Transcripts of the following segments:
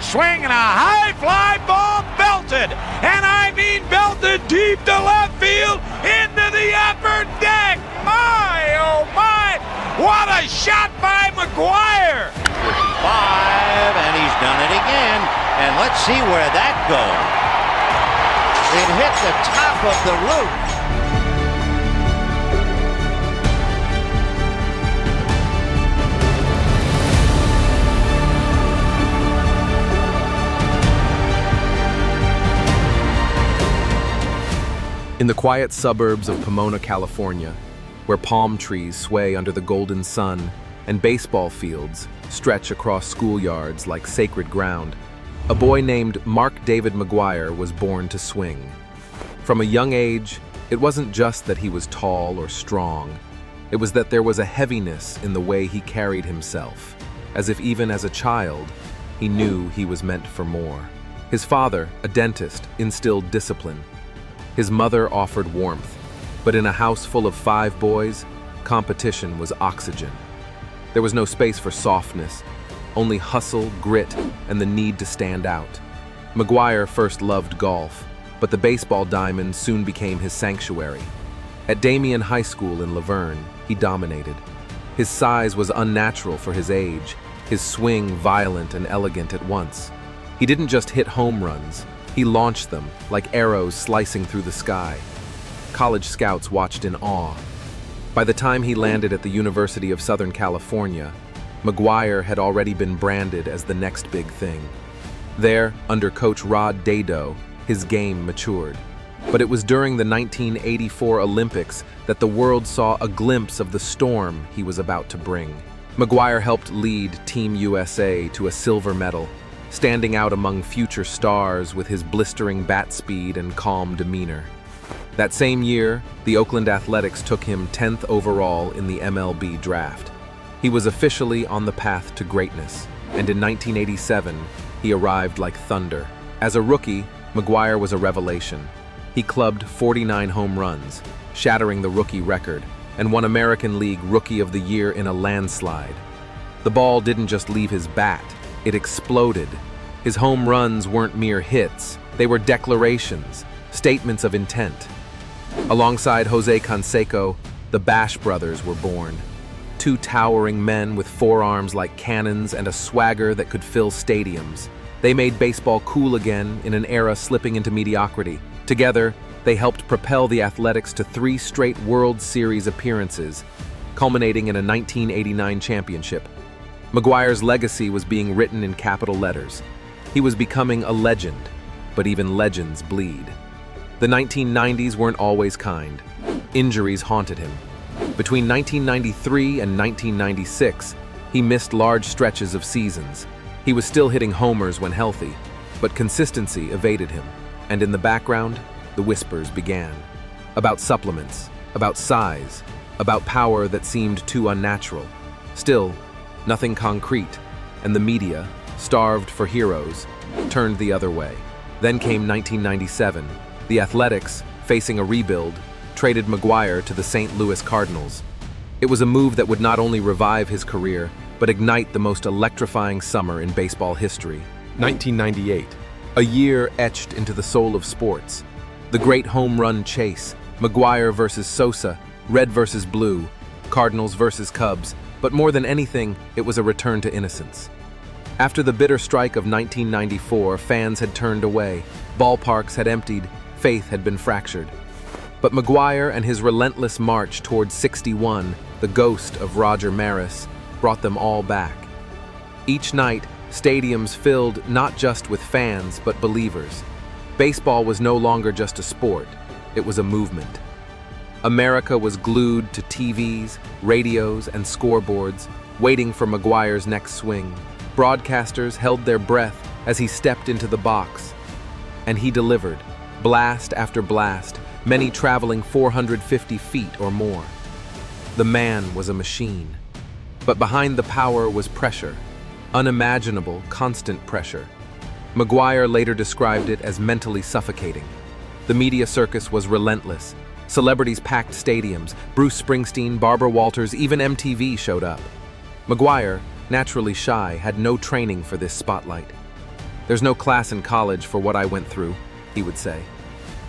swing and a high fly ball belted, and I mean belted deep to left field into the upper deck. My, oh my, what a shot by McGwire. 55, and he's done it again, and let's see where that goes. It hit the top of the roof. In the quiet suburbs of Pomona, California, where palm trees sway under the golden sun and baseball fields stretch across schoolyards like sacred ground, a boy named Mark David McGwire was born to swing. From a young age, it wasn't just that he was tall or strong. It was that there was a heaviness in the way he carried himself, as if even as a child, he knew he was meant for more. His father, a dentist, instilled discipline. His mother offered warmth, but in a house full of 5 boys, competition was oxygen. There was no space for softness, only hustle, grit, and the need to stand out. McGwire first loved golf, but the baseball diamond soon became his sanctuary. At Damien High School in Laverne, he dominated. His size was unnatural for his age, his swing violent and elegant at once. He didn't just hit home runs, he launched them like arrows slicing through the sky. College scouts watched in awe. By the time he landed at the University of Southern California, McGwire had already been branded as the next big thing. There, under coach Rod Dado, his game matured. But it was during the 1984 Olympics that the world saw a glimpse of the storm he was about to bring. McGwire helped lead Team USA to a silver medal, standing out among future stars with his blistering bat speed and calm demeanor. That same year, the Oakland Athletics took him 10th overall in the MLB draft. He was officially on the path to greatness, and in 1987, he arrived like thunder. As a rookie, McGwire was a revelation. He clubbed 49 home runs, shattering the rookie record, and won American League Rookie of the Year in a landslide. The ball didn't just leave his bat, it exploded. His home runs weren't mere hits, they were declarations, statements of intent. Alongside Jose Canseco, the Bash brothers were born. 2 towering men with forearms like cannons and a swagger that could fill stadiums. They made baseball cool again in an era slipping into mediocrity. Together, they helped propel the Athletics to 3 straight World Series appearances, culminating in a 1989 championship. McGwire's legacy was being written in capital letters. He was becoming a legend, but even legends bleed. The 1990s weren't always kind. Injuries haunted him. Between 1993 and 1996, he missed large stretches of seasons. He was still hitting homers when healthy, but consistency evaded him. And in the background, the whispers began. About supplements, about size, about power that seemed too unnatural. Still, nothing concrete, and the media, starved for heroes, turned the other way. Then came 1997. The Athletics, facing a rebuild, traded McGwire to the St. Louis Cardinals. It was a move that would not only revive his career, but ignite the most electrifying summer in baseball history. 1998, a year etched into the soul of sports. The great home run chase, McGwire versus Sosa, red versus blue, Cardinals versus Cubs, but more than anything, it was a return to innocence. After the bitter strike of 1994, fans had turned away, ballparks had emptied, faith had been fractured. But McGwire and his relentless march towards 61, the ghost of Roger Maris, brought them all back. Each night, stadiums filled not just with fans, but believers. Baseball was no longer just a sport, it was a movement. America was glued to TVs, radios, and scoreboards, waiting for McGwire's next swing. Broadcasters held their breath as he stepped into the box. And he delivered, blast after blast, many traveling 450 feet or more. The man was a machine. But behind the power was pressure, unimaginable, constant pressure. McGwire later described it as mentally suffocating. The media circus was relentless. Celebrities packed stadiums. Bruce Springsteen, Barbara Walters, even MTV showed up. McGwire, naturally shy, had no training for this spotlight. "There's no class in college for what I went through," he would say.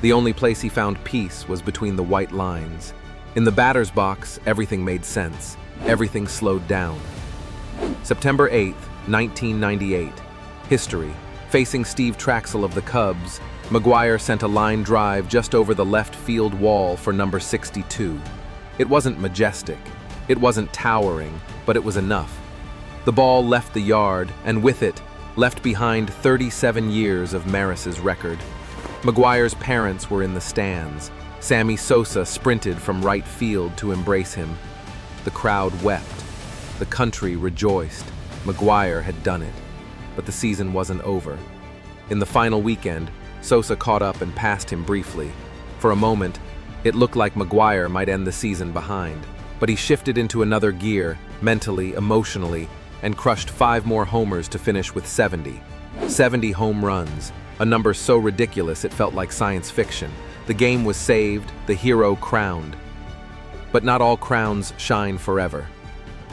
The only place he found peace was between the white lines. In the batter's box, everything made sense. Everything slowed down. September 8th, 1998. History. Facing Steve Traxel of the Cubs, McGwire sent a line drive just over the left field wall for number 62. It wasn't majestic. It wasn't towering, but it was enough. The ball left the yard, and with it, left behind 37 years of Maris's record. McGwire's parents were in the stands. Sammy Sosa sprinted from right field to embrace him. The crowd wept. The country rejoiced. McGwire had done it. But the season wasn't over. In the final weekend, Sosa caught up and passed him briefly. For a moment, it looked like McGwire might end the season behind. But he shifted into another gear, mentally, emotionally, and crushed 5 more homers to finish with 70. 70 home runs, a number so ridiculous it felt like science fiction. The game was saved, the hero crowned. But not all crowns shine forever.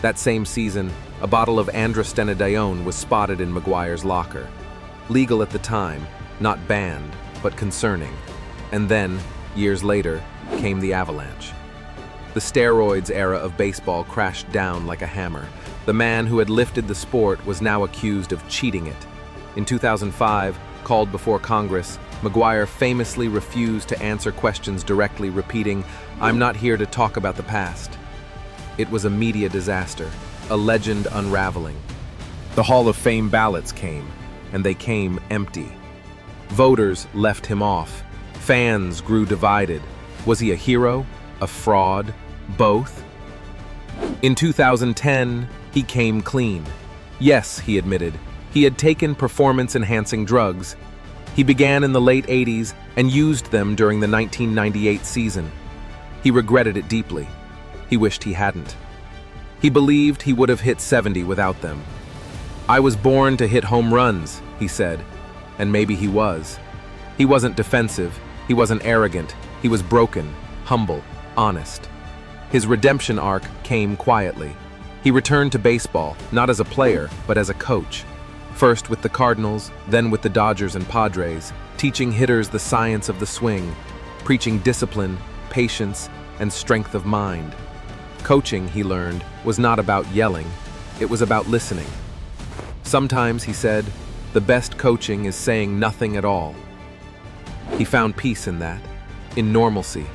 That same season, a bottle of androstenedione was spotted in McGwire's locker. Legal at the time, not banned, but concerning. And then, years later, came the avalanche. The steroids era of baseball crashed down like a hammer. The man who had lifted the sport was now accused of cheating it. In 2005, called before Congress, McGwire famously refused to answer questions directly, repeating, "I'm not here to talk about the past." It was a media disaster, a legend unraveling. The Hall of Fame ballots came, and they came empty. Voters left him off. Fans grew divided. Was he a hero? A fraud? Both? In 2010, he came clean. Yes, he admitted, he had taken performance-enhancing drugs. He began in the late 80s and used them during the 1998 season. He regretted it deeply. He wished he hadn't. He believed he would have hit 70 without them. "I was born to hit home runs," he said, and maybe he was. He wasn't defensive, he wasn't arrogant, he was broken, humble, honest. His redemption arc came quietly. He returned to baseball, not as a player, but as a coach. First with the Cardinals, then with the Dodgers and Padres, teaching hitters the science of the swing, preaching discipline, patience, and strength of mind. Coaching, he learned, was not about yelling, it was about listening. Sometimes, he said, the best coaching is saying nothing at all. He found peace in that, in normalcy.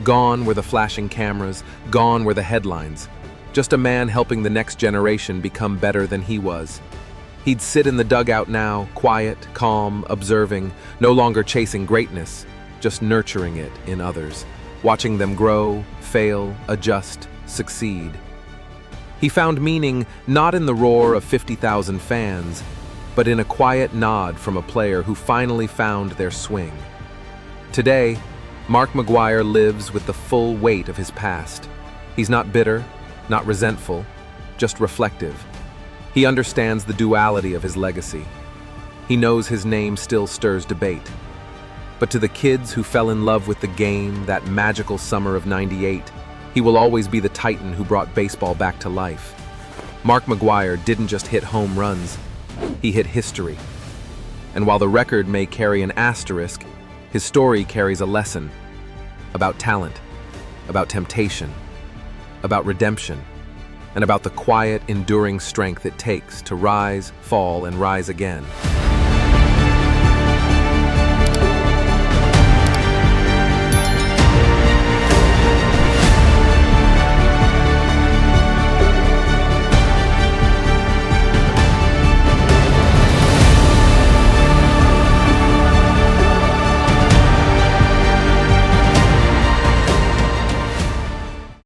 Gone were the flashing cameras, gone were the headlines. Just a man helping the next generation become better than he was. He'd sit in the dugout now, quiet, calm, observing, no longer chasing greatness, just nurturing it in others, watching them grow, fail, adjust, succeed. He found meaning not in the roar of 50,000 fans, but in a quiet nod from a player who finally found their swing. Today, Mark McGwire lives with the full weight of his past. He's not bitter, not resentful, just reflective. He understands the duality of his legacy. He knows his name still stirs debate. But to the kids who fell in love with the game that magical summer of '98, he will always be the titan who brought baseball back to life. Mark McGwire didn't just hit home runs, he hit history. And while the record may carry an asterisk, his story carries a lesson about talent, about temptation, about redemption, and about the quiet, enduring strength it takes to rise, fall, and rise again.